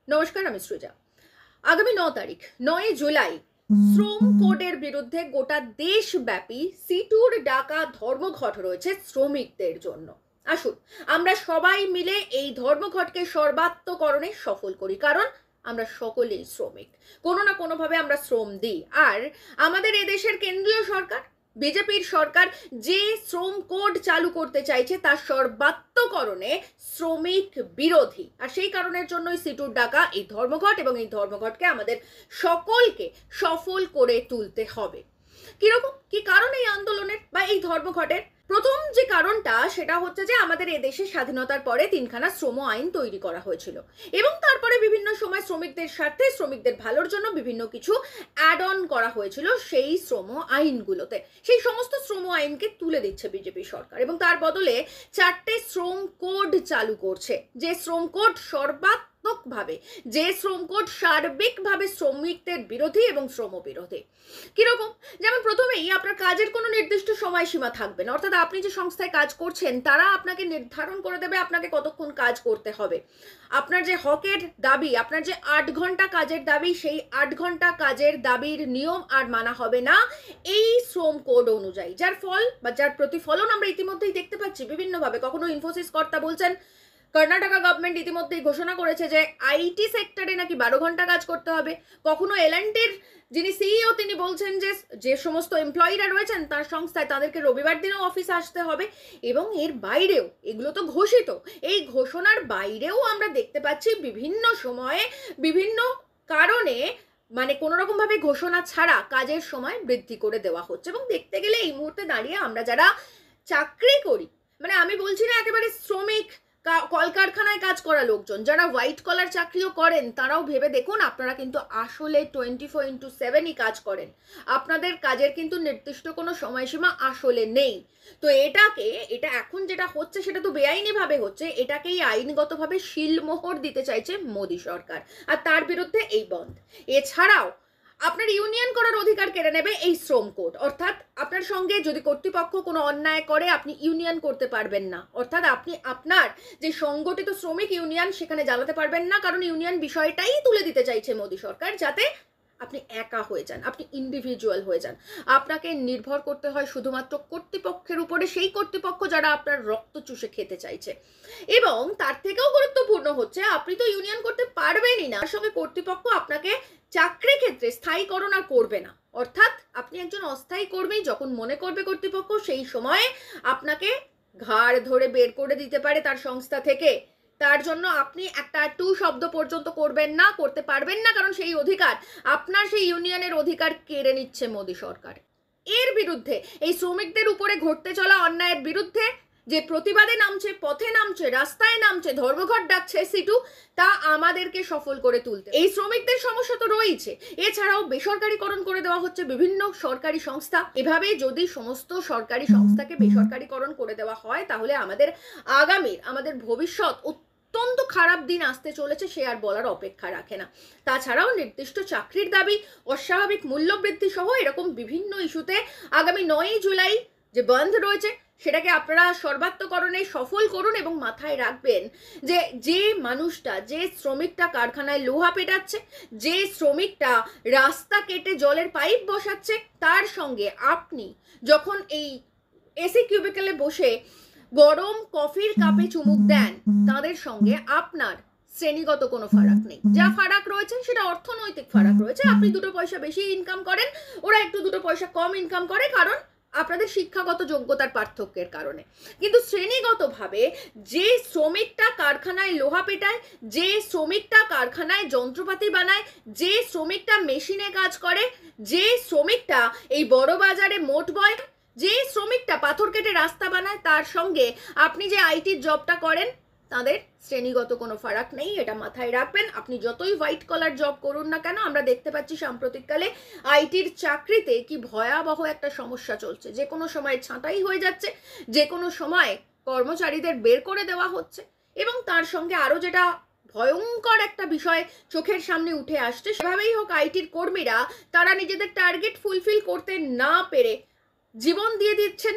নমস্কার, আমি সৃজা। আগামী 9 তারিখ 9 জুলাই শ্রম কোডের বিরুদ্ধে গোটা দেশব্যাপী সিটুর ডাকা ধর্মঘট রয়েছে শ্রমিকদের জন্য। আসুন আমরা সবাই মিলে এই ধর্মঘটকে সর্বাত্মকরণে সফল করি, কারণ আমরা সকলেই শ্রমিক, কোনো না কোনোভাবে আমরা শ্রম দিই। আর আমাদের এদেশের কেন্দ্রীয় সরকার, বিজেপির সরকার যে শ্রম কোড চালু করতে চাইছে তার সর্বাত্মকরণে শ্রমিক বিরোধী। আর সেই কারণের জন্যই সিটুর ডাকা এই ধর্মঘট, এবং এই ধর্মঘটকে আমাদের সকলকে সফল করে তুলতে হবে। কিরকম কি কারণ এই আন্দোলনের বা এই ধর্মঘটের? প্রথম যে কারণটা সেটা হচ্ছে যে আমাদের এদেশে স্বাধীনতার পরে 3খানা শ্রম আইন তৈরি করা হয়েছিল, এবং তারপরে বিভিন্ন সময় শ্রমিকদের স্বার্থে, শ্রমিকদের ভালোর জন্য বিভিন্ন কিছু অ্যাড অন করা হয়েছিল সেই শ্রম আইনগুলোতে। সেই সমস্ত শ্রম আইনকে তুলে দিচ্ছে বিজেপি সরকার, এবং তার বদলে 4টে শ্রম কোড চালু করছে। যে শ্রম কোড সর্বাত্মকভাবে, যে শ্রম কোড সার্বিকভাবে শ্রমিকদের বিরোধী এবং শ্রম বিরোধী। কিরকম? যেমন প্রথমেই আপনার কাজের কোনো নির্দিষ্ট সময়সীমা থাকবে না, অর্থাৎ আপনি যে সংস্থায় কাজ করছেন তারা আপনাকে নির্ধারণ করে দেবে আপনাকে কতক্ষণ কাজ করতে হবে। আপনার যে হকের দাবি, আপনার যে 8 ঘন্টা কাজের দাবি, সেই 8 ঘন্টা কাজের দাবির নিয়ম আর মানা হবে না এই শ্রম কোড অনুযায়ী, যার ফল বা যার প্রতিফলন আমরা ইতিমধ্যেই দেখতে পাচ্ছি বিভিন্নভাবে। কখনো ইনফোসিস কর্তা বলছেন কর্ণাটকা গভর্নমেন্ট ইতিমধ্যেই ঘোষণা করেছে যে আইটি সেক্টরে নাকি 12 ঘন্টা কাজ করতে হবে। কখনো এলএনটির যিনি সিইও তিনি বলছেন যে যে সমস্ত এমপ্লয়িরা রয়েছেন তার সংস্থায় তাদেরকে রবিবার দিনেও অফিসে আসতে হবে। এবং এর বাইরেও, এগুলো তো ঘোষিত, এই ঘোষণার বাইরেও আমরা দেখতে পাচ্ছি বিভিন্ন সময়ে বিভিন্ন কারণে, মানে কোনো রকম ভাবে ঘোষণা ছাড়া কাজের সময় বৃদ্ধি করে দেওয়া হচ্ছে। এবং দেখতে গেলে এই মুহূর্তে দাঁড়িয়ে আমরা যারা চাকরি করি, মানে আমি বলছি না একেবারে শ্রমিক, কলকারখানায় কাজ করা লোকজন, যারা হোয়াইট কলার চাকরিও করেন তারাও ভেবে দেখুন, আপনারা কিন্তু আসলে 24x7ই কাজ করেন। আপনাদের কাজের কিন্তু নির্দিষ্ট কোনো সময়সীমা আসলে নেই। তো এটা এখন যেটা হচ্ছে সেটা তো বেআইনিভাবে হচ্ছে, এটাকেই আইনগতভাবে শিলমোহর দিতে চাইছে মোদী সরকার, আর তার বিরুদ্ধে এই বন্ধ। এছাড়াও আপনার ইউনিয়ন করার অধিকার কেড়ে নেবে এই শ্রম কোড, অর্থাৎ আপনার সঙ্গে যদি কর্তৃপক্ষ কোনো অন্যায় করে আপনি ইউনিয়ন করতে পারবেন না, অর্থাৎ আপনি আপনার যে সংগঠিত শ্রমিক ইউনিয়ন সেখানে জ্বালাতে পারবেন না, কারণ ইউনিয়ন বিষয়টাই তুলে দিতে চাইছে মোদী সরকার, যাতে আপনি একা হয়ে যান, আপনি ইন্ডিভিজুয়াল হয়ে যান। আপনাকে নির্ভর করতে হয় শুধুমাত্র কর্তৃপক্ষের উপরে, সেই কর্তৃপক্ষ যারা আপনার রক্ত চুষে খেতে চাইছে। এবং তার থেকেও গুরুত্বপূর্ণ হচ্ছে আপনি তো ইউনিয়ন করতে পারবেনই না, তার সঙ্গে কর্তৃপক্ষ আপনাকে চাকরি ক্ষেত্রে স্থায়ীকরণ আর করবে না, অর্থাৎ আপনি একজন অস্থায়ী কর্মী। যখন মনে করবে কর্তৃপক্ষ সেই সময়ে আপনাকে ঘাড় ধরে বের করে দিতে পারে তার সংস্থা থেকে। তার জন্য আপনি একটা টু শব্দ পর্যন্ত করতে পারবেন না, কারণ সেই অধিকার, আপনার সেই ইউনিয়নের অধিকার কেড়ে নিচ্ছে মোদী সরকার। এর বিরুদ্ধে, এই শ্রমিকদের উপরে ঘটতে চলা অন্যায়ের বিরুদ্ধে যে প্রতিবাদে নামছে, পথে নামছে, রাস্তায় নামছে, ধর্মঘট ডাকছে সিটু, তা আমাদেরকে সফল করে তুলতে। এই শ্রমিকদের সমস্যা তো রয়েছে, এছাড়াও বেসরকারীকরণ করে দেওয়া হচ্ছে বিভিন্ন সরকারি সংস্থা। এভাবে যদি সমস্ত সরকারি সংস্থাকে বেসরকারীকরণ করে দেওয়া হয় তাহলে আমাদের ভবিষ্যৎ অত্যন্ত খারাপ দিন আসতে চলেছে, সে আর বলার অপেক্ষা রাখে না। তাছাড়াও নির্দিষ্ট চাকরির দাবি, অস্বাভাবিক মূল্যবৃদ্ধি সহ এরকম বিভিন্ন ইস্যুতে আগামী 9 জুলাই যে বন্ধ রয়েছে সেটাকে আপনারা সর্বাত্মকরণে সফল করুন। এবং মাথায় রাখবেন যে যে মানুষটা, যে শ্রমিকটা কারখানায় লোহা পেটাচ্ছে, যে শ্রমিকটা রাস্তা কেটে জলের পাইপ বসাচ্ছে, তার সঙ্গে আপনি যখন এই এসি কিউবিকেলে বসে গরম কফির কাপে চুমুক দেন, তাদের সঙ্গে আপনার শ্রেণীগত কোনো ফারাক নেই। যা ফারাক রয়েছে সেটা অর্থনৈতিক ফারাক রয়েছে। আপনি 2 পয়সা বেশি ইনকাম করেন, ওরা একটু 2 পয়সা কম ইনকাম করে, কারণ আপনাদের শিক্ষাগত যোগ্যতার পার্থক্যের কারণে। কিন্তু শ্রেণীগতভাবে যে শ্রমিকটা কারখানায় লোহা পেটায়, যে শ্রমিকটা কারখানায় যন্ত্রপাতি বানায়, যে শ্রমিকটা মেশিনে কাজ করে, যে শ্রমিকটা এই বড় বাজারে মোট বয়, যে শ্রমিকটা পাথর কেটে রাস্তা বানায়, তার সঙ্গে আপনি যে আইটির জবটা করেন, তাদের শ্রেণীগত কোনো ফারাক নেই, এটা মাথায় রাখবেন। আপনি যতই হোয়াইট কলার জব করুন না কেন, আমরা দেখতে পাচ্ছি সাম্প্রতিককালে আইটির চাকরিতে কি ভয়াবহ একটা সমস্যা চলছে। যে কোনো সময় ছাঁটাই হয়ে যাচ্ছে, যে কোনো সময় কর্মচারীদের বের করে দেওয়া হচ্ছে। এবং তার সঙ্গে আরও যেটা ভয়ঙ্কর একটা বিষয় চোখের সামনে উঠে আসছে, সেভাবেই হোক আইটির কর্মীরা তারা নিজেদের টার্গেট ফুলফিল করতে না পেরে জীবন দিয়ে দিচ্ছেন।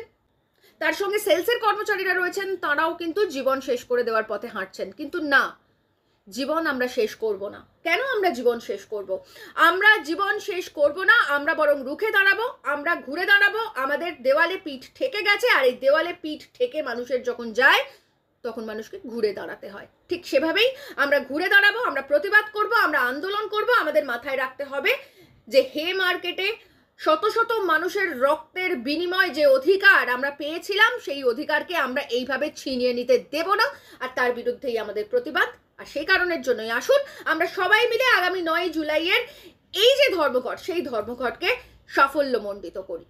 তার সঙ্গে সেলসের কর্মচারীরা রয়েছেন, তারাও কিন্তু জীবন শেষ করে দেওয়ার পথে হাঁটছেন। কিন্তু না, জীবন আমরা শেষ করব না। কেন আমরা জীবন শেষ করব? আমরা জীবন শেষ করব না, আমরা বরং রুখে দাঁড়াবো, আমরা ঘুরে দাঁড়াবো। আমাদের দেওয়ালে পিঠ ঠেকে গেছে, আর এই দেওয়ালে পিঠ ঠেকে মানুষের যখন যায় তখন মানুষকে ঘুরে দাঁড়াতে হয়। ঠিক সেভাবেই আমরা ঘুরে দাঁড়াবো, আমরা প্রতিবাদ করব, আমরা আন্দোলন করব। আমাদের মাথায় রাখতে হবে যে হে মার্কেটে শত শত মানুষের রক্তের বিনিময়ে যে অধিকার আমরা পেয়েছিলাম, সেই অধিকারকে আমরা এইভাবে ছিনিয়ে নিতে দেব না, আর তার বিরুদ্ধেই আমাদের প্রতিবাদ। আর সেই কারণের জন্যই আসুন আমরা সবাই মিলে আগামী 9 জুলাইয়ের এই যে ধর্মঘট, সেই ধর্মঘটকে সাফল্যমণ্ডিত করি।